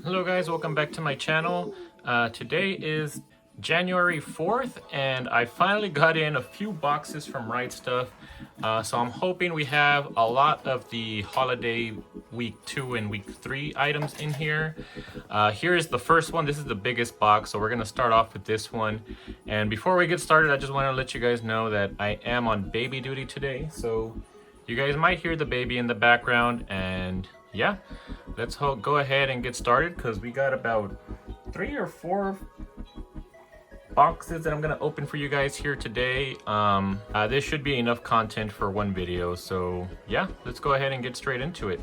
Hello guys, welcome back to my channel. Today is January 4th and I finally got in a few boxes from Rightstuf. So I'm hoping we have a lot of the holiday week 2 and week 3 items in here. Here's the first one. This is the biggest box, so we're going to start off with this one. And before we get started, I just want to let you guys know that I am on baby duty today. So you guys might hear the baby in the background, and yeah, let's go ahead and get started because we got about 3 or 4 boxes that I'm gonna open for you guys here today. This should be enough content for one video, so yeah, let's go ahead and get straight into it.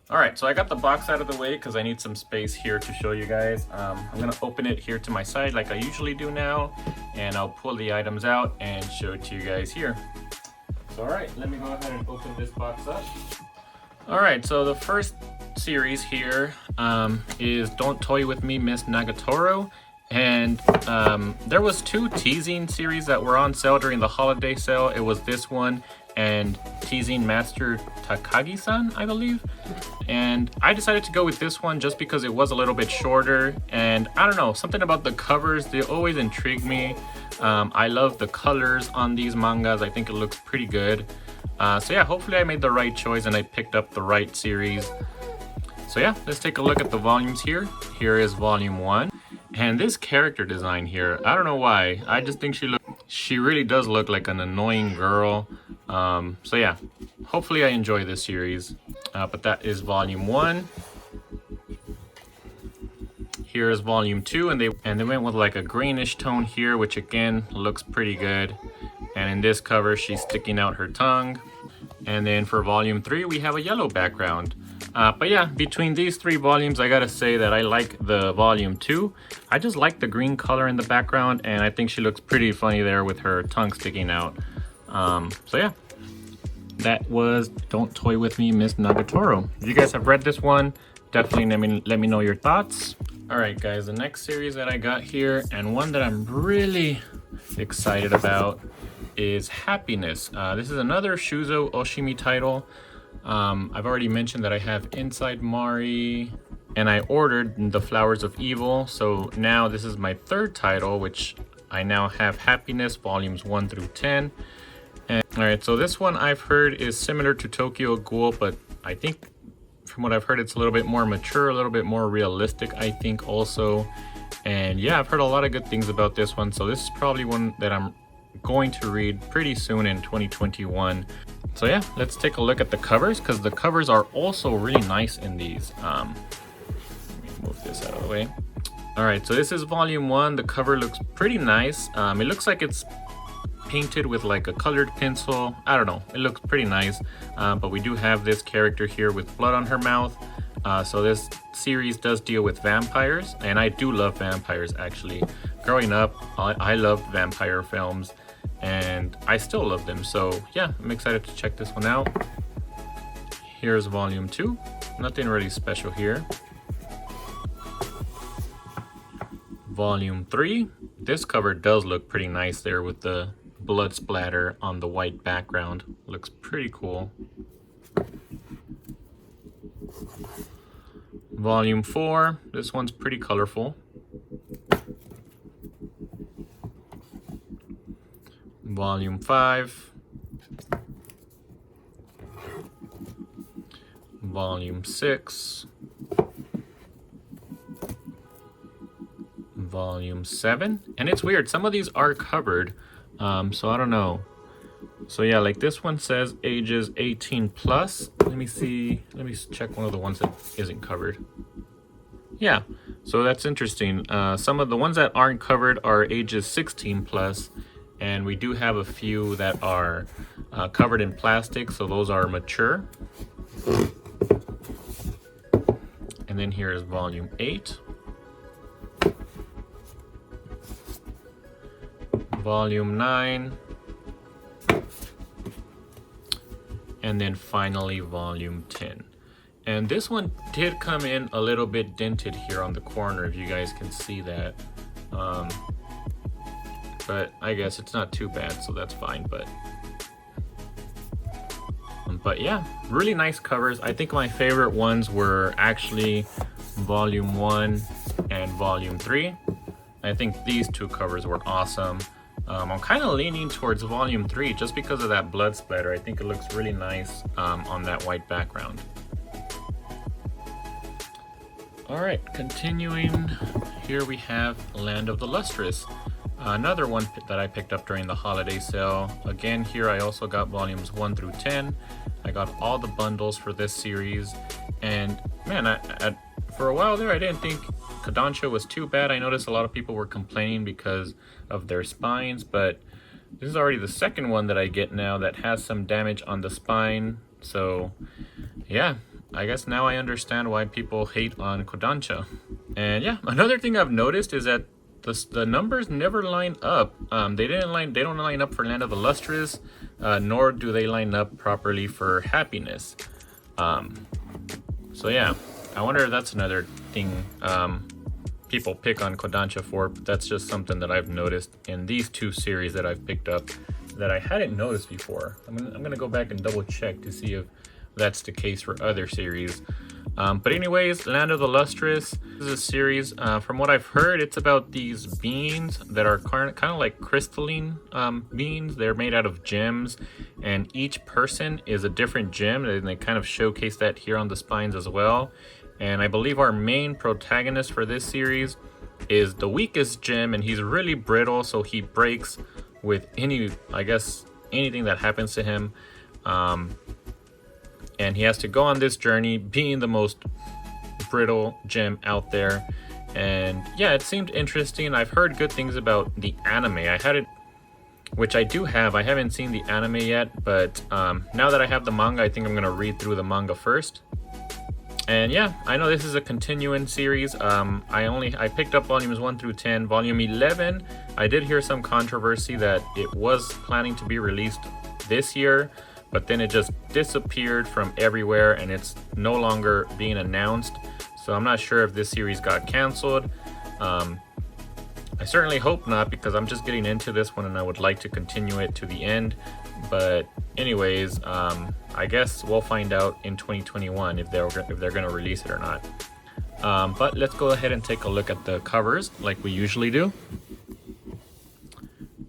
Alright, so I got the box out of the way because I need some space here to show you guys. I'm gonna open it here to my side like I usually do now, and I'll pull the items out and show it to you guys here. So, alright, let me go ahead and open this box up. Alright, so the first series here is Don't Toy With Me, Miss Nagatoro. And there was 2 teasing series that were on sale during the holiday sale. It was this one and Teasing Master Takagi-san, I believe. And I decided to go with this one just because it was a little bit shorter. And I don't know, something about the covers, they always intrigue me. I love the colors on these mangas. I think it looks pretty good. So yeah, hopefully I made the right choice and I picked up the right series. So yeah, let's take a look at the volumes here. Here is volume 1. And this character design here, I don't know why. I just think she really does look like an annoying girl. So yeah, hopefully I enjoy this series. But that is volume 1. Here is volume 2, and they went with like a greenish tone here, which again looks pretty good. And in this cover, she's sticking out her tongue. And then for volume 3, we have a yellow background. But yeah, between these 3 volumes, I gotta say that I like the volume 2. I just like the green color in the background, and I think she looks pretty funny there with her tongue sticking out. So yeah, that was Don't Toy With Me, Miss Nagatoro. If you guys have read this one, definitely let me know your thoughts. Alright guys, the next series that I got here, and one that I'm really excited about, is Happiness. This is another Shuzo Oshimi title. I've already mentioned that I have Inside Mari, and I ordered The Flowers of Evil, so now this is my 3rd title, which I now have Happiness volumes 1 through 10. And alright, so this one I've heard is similar to Tokyo Ghoul, but I think from what I've heard it's a little bit more mature, a little bit more realistic, I think also. And yeah, I've heard a lot of good things about this one, so this is probably one that I'm going to read pretty soon in 2021. So yeah, let's take a look at the covers, because the covers are also really nice in these. Let me move this out of the way. Alright, so this is volume 1. The cover looks pretty nice. It looks like it's painted with like a colored pencil. I don't know, it looks pretty nice. But we do have this character here with blood on her mouth. So this series does deal with vampires, and I do love vampires actually. Growing up, I loved vampire films, and I still love them. So yeah, I'm excited to check this one out. Here's volume 2. Nothing really special here. Volume 3. This cover does look pretty nice there with the blood splatter on the white background. Looks pretty cool. Volume 4. This one's pretty colorful. Volume 5. Volume 6. Volume 7. And it's weird, some of these are covered, so I don't know. So yeah, like this one says ages 18 plus. Let me check one of the ones that isn't covered. Yeah, so that's interesting. Some of the ones that aren't covered are ages 16 plus, and we do have a few that are covered in plastic, so those are mature. And then here is volume 8. Volume 9. And then finally volume 10. And this one did come in a little bit dented here on the corner, if you guys can see that. But I guess it's not too bad, so that's fine. But I'm But yeah, really nice covers. I think my favorite ones were actually Volume 1 and Volume 3. I think these two covers were awesome. I'm kind of leaning towards Volume 3 just because of that blood splatter. I think it looks really nice on that white background. Alright, continuing, here we have Land of the Lustrous. Another one that I picked up during the holiday sale. Again, here I also got volumes 1 through 10. I got all the bundles for this series. And man, for a while there, I didn't think Kodansha was too bad. I noticed a lot of people were complaining because of their spines, but this is already the second one that I get now that has some damage on the spine. So yeah, I guess now I understand why people hate on Kodansha. And yeah, another thing I've noticed is that the numbers never line up. They don't line up for Land of the Lustrous, nor do they line up properly for Happiness. So yeah, I wonder if that's another thing people pick on Kodansha for. But that's just something that I've noticed in these two series that I've picked up that I hadn't noticed before. I'm gonna go back and double check to see if that's the case for other series. But anyways, Land of the Lustrous is a series. From what I've heard, it's about these beans that are kind of like crystalline beans. They're made out of gems, and each person is a different gem, and they kind of showcase that here on the spines as well. And I believe our main protagonist for this series is the weakest gem, and he's really brittle, so he breaks with anything that happens to him. And he has to go on this journey being the most brittle gem out there. And yeah, it seemed interesting. I've heard good things about the anime. I had it, which I do have. I haven't seen the anime yet, but now that I have the manga, I think I'm gonna read through the manga first. And yeah, I know this is a continuing series. I picked up volumes 1 through 10. Volume 11, I did hear some controversy that it was planning to be released this year, but then it just disappeared from everywhere and it's no longer being announced. So I'm not sure if this series got canceled. I certainly hope not, because I'm just getting into this one and I would like to continue it to the end. But anyways, I guess we'll find out in 2021 if they're gonna release it or not. But let's go ahead and take a look at the covers like we usually do.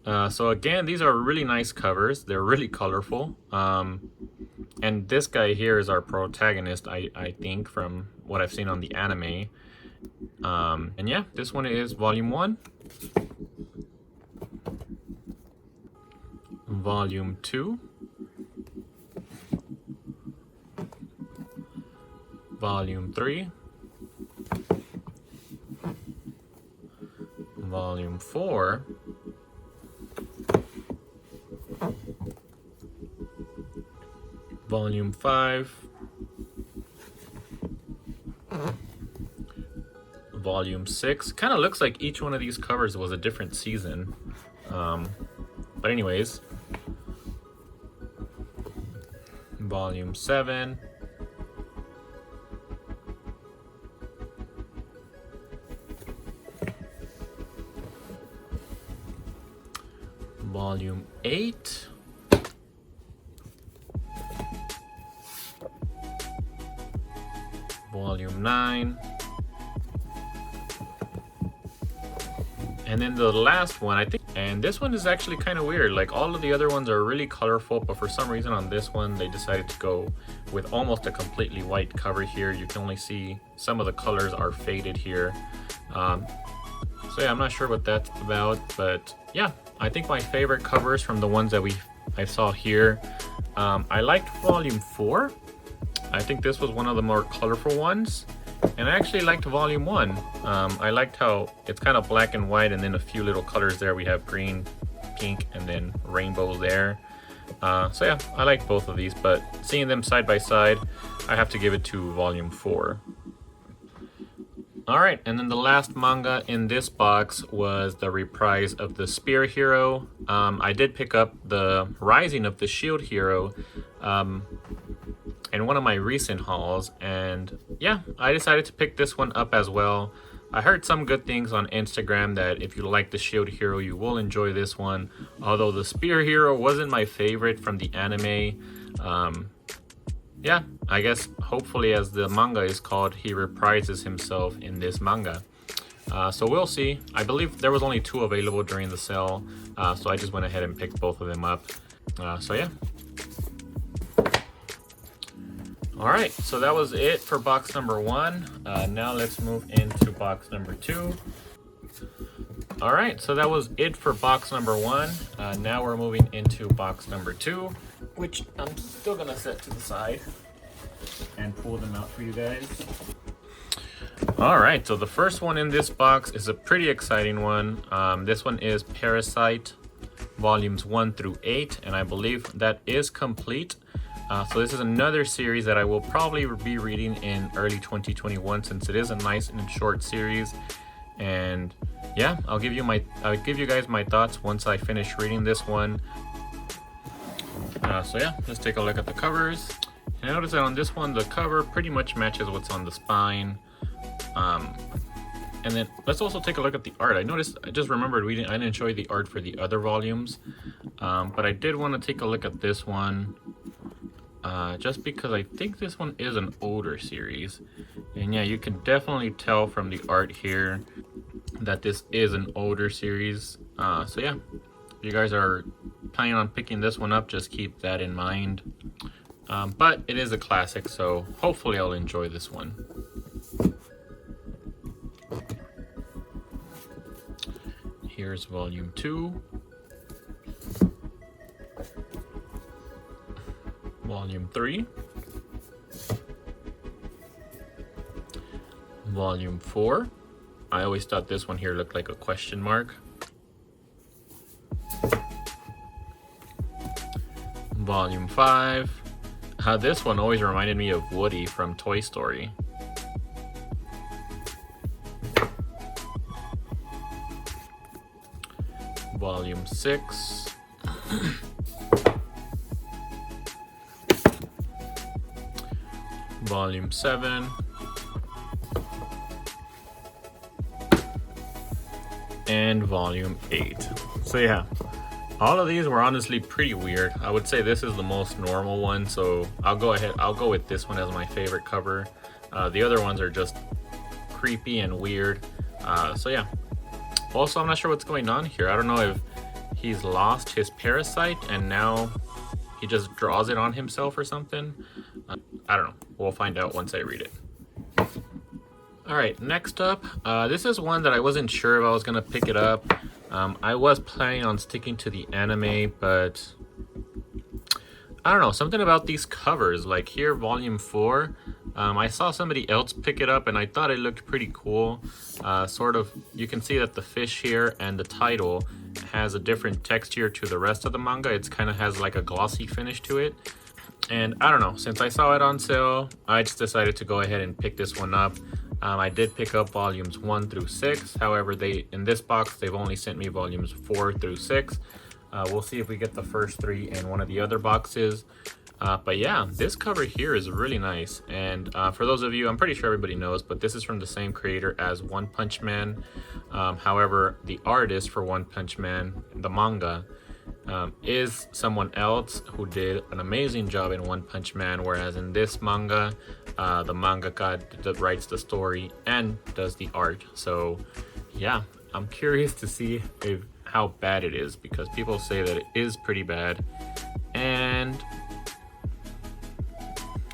So again, these are really nice covers. They're really colorful. And this guy here is our protagonist, I think, from what I've seen on the anime. And yeah, this one is Volume 1. Volume 2. Volume 3. Volume 4. Volume 5. Volume 6. Kind of looks like each one of these covers was a different season. But anyways. Volume 7. Volume 8. Volume 9. And then the last one, I think, and this one is actually kind of weird. Like, all of the other ones are really colorful, but for some reason on this one, they decided to go with almost a completely white cover here. You can only see some of the colors are faded here. So yeah, I'm not sure what that's about, but yeah, I think my favorite covers from the ones that I saw here, I liked Volume 4. I think this was one of the more colorful ones. And I actually liked Volume 1. I liked how it's kind of black and white and then a few little colors there. We have green, pink, and then rainbow there. So yeah, I like both of these, but seeing them side by side, I have to give it to Volume 4. Alright, and then the last manga in this box was the reprise of the Spear Hero. I did pick up the Rising of the Shield Hero in one of my recent hauls, and yeah, I decided to pick this one up as well. I heard some good things on Instagram that if you like the Shield Hero, you will enjoy this one. Although the Spear Hero wasn't my favorite from the anime. yeah, I guess hopefully, as the manga is called, he reprises himself in this manga. So we'll see. I believe there was only 2 available during the sale, so I just went ahead and picked both of them up. So yeah. Alright, so that was it for box number 1. Now let's move into box number 2. Alright, so that was it for box number 1. Now we're moving into box number 2, which I'm still gonna set to the side and pull them out for you guys. Alright, so the first one in this box is a pretty exciting one. This one is Parasite volumes 1 through 8, and I believe that is complete. So this is another series that I will probably be reading in early 2021, since it is a nice and short series. And yeah, I'll give you guys my thoughts once I finish reading this one. So yeah, let's take a look at the covers. And I notice that on this one, the cover pretty much matches what's on the spine. And then let's also take a look at the art. I just remembered I didn't show you the art for the other volumes, but I did want to take a look at this one. Just because I think this one is an older series. And yeah, you can definitely tell from the art here that this is an older series. So yeah, if you guys are planning on picking this one up, just keep that in mind. But it is a classic, so hopefully I'll enjoy this one. Here's volume 2. Volume 3. Volume 4. I always thought this one here looked like a question mark. Volume 5. This one always reminded me of Woody from Toy Story. Volume 6. Volume 7. And Volume 8. So yeah, all of these were honestly pretty weird. I would say this is the most normal one, so I'll go with this one as my favorite cover. The other ones are just creepy and weird. So yeah. Also, I'm not sure what's going on here. I don't know if he's lost his parasite and now he just draws it on himself or something. I don't know. We'll find out once I read it. Alright, next up, this is one that I wasn't sure if I was going to pick it up. I was planning on sticking to the anime, but I don't know, something about these covers, like here, volume 4, I saw somebody else pick it up and I thought it looked pretty cool. Sort of, you can see that the fish here and the title has a different texture to the rest of the manga. It kind of has like a glossy finish to it. And I don't know, since I saw it on sale, I just decided to go ahead and pick this one up. I did pick up volumes 1 through 6. However, in this box, they've only sent me volumes 4 through 6. We'll see if we get the first 3 in one of the other boxes. But yeah, this cover here is really nice. And for those of you, I'm pretty sure everybody knows, but this is from the same creator as One Punch Man. However, the artist for One Punch Man, the manga, is someone else who did an amazing job in One Punch Man, whereas in this manga, the mangaka that writes the story and does the art. So yeah, I'm curious to see how bad it is, because people say that it is pretty bad. And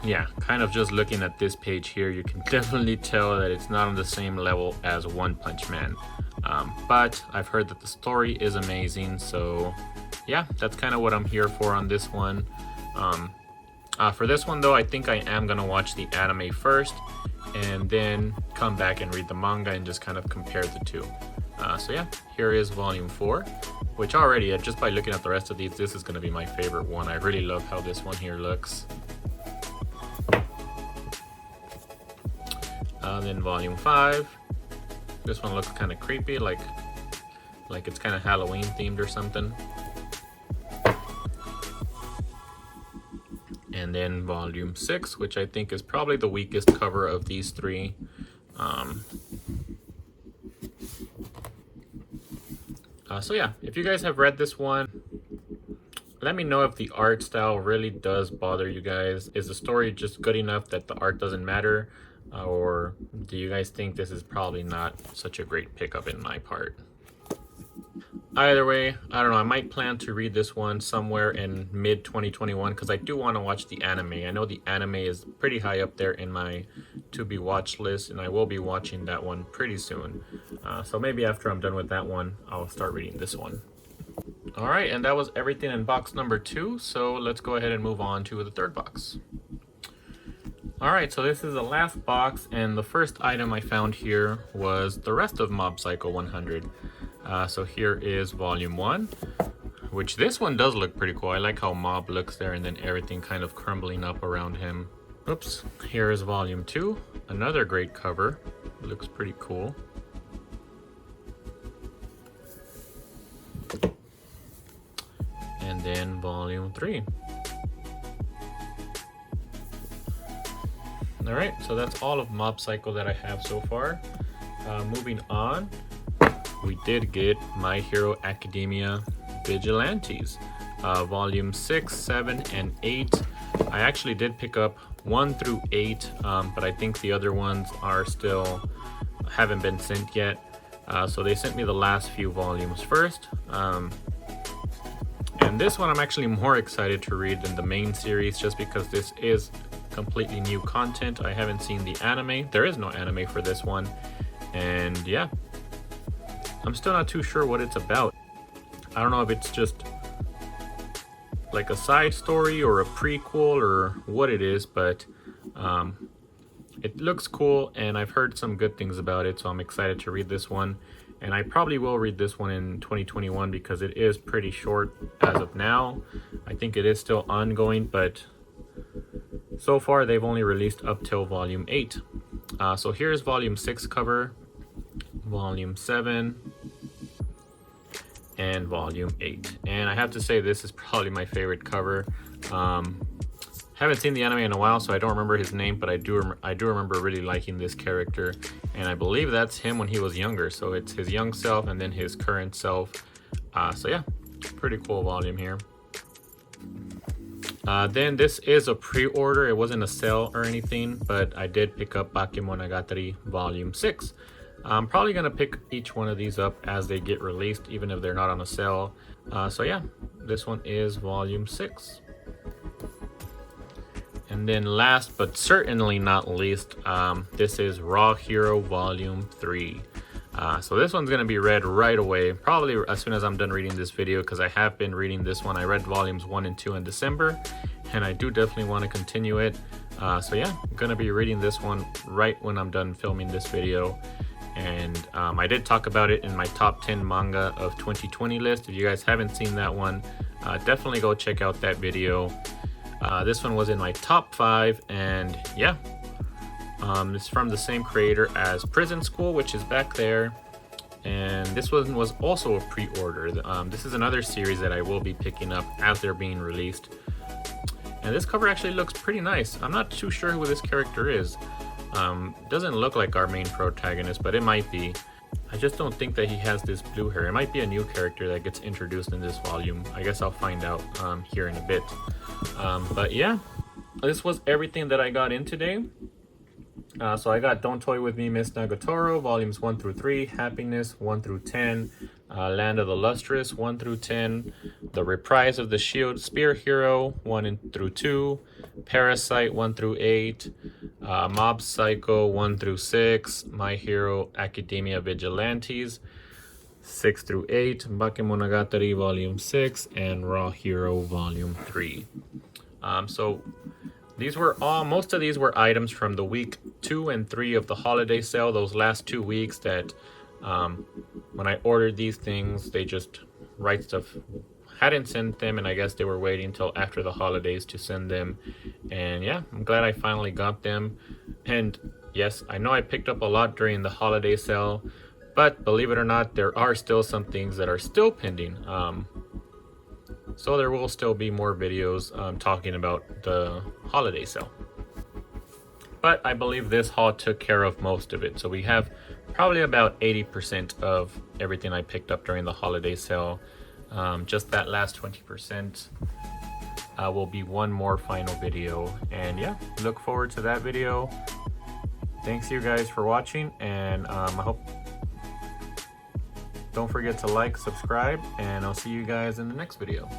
yeah, kind of just looking at this page here, you can definitely tell that it's not on the same level as One Punch Man. But I've heard that the story is amazing, so yeah, that's kind of what I'm here for on this one. For this one though, I think I am gonna watch the anime first and then come back and read the manga and just kind of compare the two. So yeah, here is volume 4, which already, just by looking at the rest of these, this is gonna be my favorite one. I really love how this one here looks. Then volume 5. This one looks kind of creepy, like it's kind of Halloween themed or something. And then volume 6, which I think is probably the weakest cover of these 3. So yeah, if you guys have read this one, let me know if the art style really does bother you guys. Is the story just good enough that the art doesn't matter? Or do you guys think this is probably not such a great pickup in my part? Either way, I don't know, I might plan to read this one somewhere in mid 2021 because I do want to watch the anime. I know the anime is pretty high up there in my to be watch list, and I will be watching that one pretty soon. So maybe after I'm done with that one, I'll start reading this one. All right, and that was everything in box number 2. So let's go ahead and move on to the third box. All right, so this is the last box, and the first item I found here was the rest of Mob Psycho 100. So here is volume 1, which this one does look pretty cool. I like how Mob looks there and then everything kind of crumbling up around him. Oops, here is volume 2, another great cover. Looks pretty cool. And then volume 3. All right, so that's all of Mob Psycho that I have so far. Moving on, we did get My Hero Academia Vigilantes, volume 6, 7, and 8. I actually did pick up 1 through 8, but I think the other ones are still haven't been sent yet. So they sent me the last few volumes first. And this one I'm actually more excited to read than the main series, just because this is completely new content. I haven't seen the anime. There is no anime for this one. And yeah, I'm still not too sure what it's about. I don't know if it's just like a side story or a prequel or what it is, but it looks cool and I've heard some good things about it, so I'm excited to read this one. And I probably will read this one in 2021 because it is pretty short as of now. I think it is still ongoing, but so far they've only released up till volume 8. So here's volume 6 cover, volume 7, and volume 8. And I have to say this is probably my favorite cover. Haven't seen the anime in a while, so I don't remember his name, but I do remember really liking this character, and I believe that's him when he was younger. So it's his young self and then his current self. So yeah, pretty cool volume here. Then this is a pre-order. It wasn't a sale or anything, but I did pick up Bakemonogatari volume 6. I'm probably gonna pick each one of these up as they get released, even if they're not on a sale. So yeah, this one is volume 6. And then last but certainly not least, this is Raw Hero Volume 3. So this one's going to be read right away, probably as soon as I'm done reading this video, because I have been reading this one. I read volumes 1 and 2 in December, and I do definitely want to continue it. So yeah, I'm going to be reading this one right when I'm done filming this video. And I did talk about it in my top 10 manga of 2020 list. If you guys haven't seen that one, definitely go check out that video. This one was in my top 5, and yeah, it's from the same creator as Prison School, which is back there, and this one was also a pre-order. This is another series that I will be picking up as they're being released, and this cover actually looks pretty nice. I'm not too sure who this character is. Doesn't look like our main protagonist, but it might be. I just don't think that he has this blue hair. It might be a new character that gets introduced in this volume. I guess I'll find out here in a bit. But yeah, this was everything that I got in today. So I got Don't Toy With Me, Miss Nagatoro, volumes 1 through 3, Happiness 1 through 10, Land of the Lustrous 1 through 10, The Reprise of the Shield Spear Hero 1 through 2, Parasite 1 through 8, Mob Psycho 1 through 6, My Hero Academia Vigilantes 6 through 8, Bakemonogatari Volume 6, and Raw Hero Volume 3. So these were most of these were items from the week 2 and 3 of the holiday sale. Those last 2 weeks that when I ordered these things, they just Rightstuf hadn't sent them, and I guess they were waiting until after the holidays to send them. And yeah, I'm glad I finally got them. And yes, I know I picked up a lot during the holiday sale, but believe it or not, there are still some things that are still pending. So there will still be more videos talking about the holiday sale. But I believe this haul took care of most of it. So we have probably about 80% of everything I picked up during the holiday sale. Just that last 20% will be one more final video. And yeah, look forward to that video. Thanks you guys for watching, and I hope, don't forget to like, subscribe, and I'll see you guys in the next video.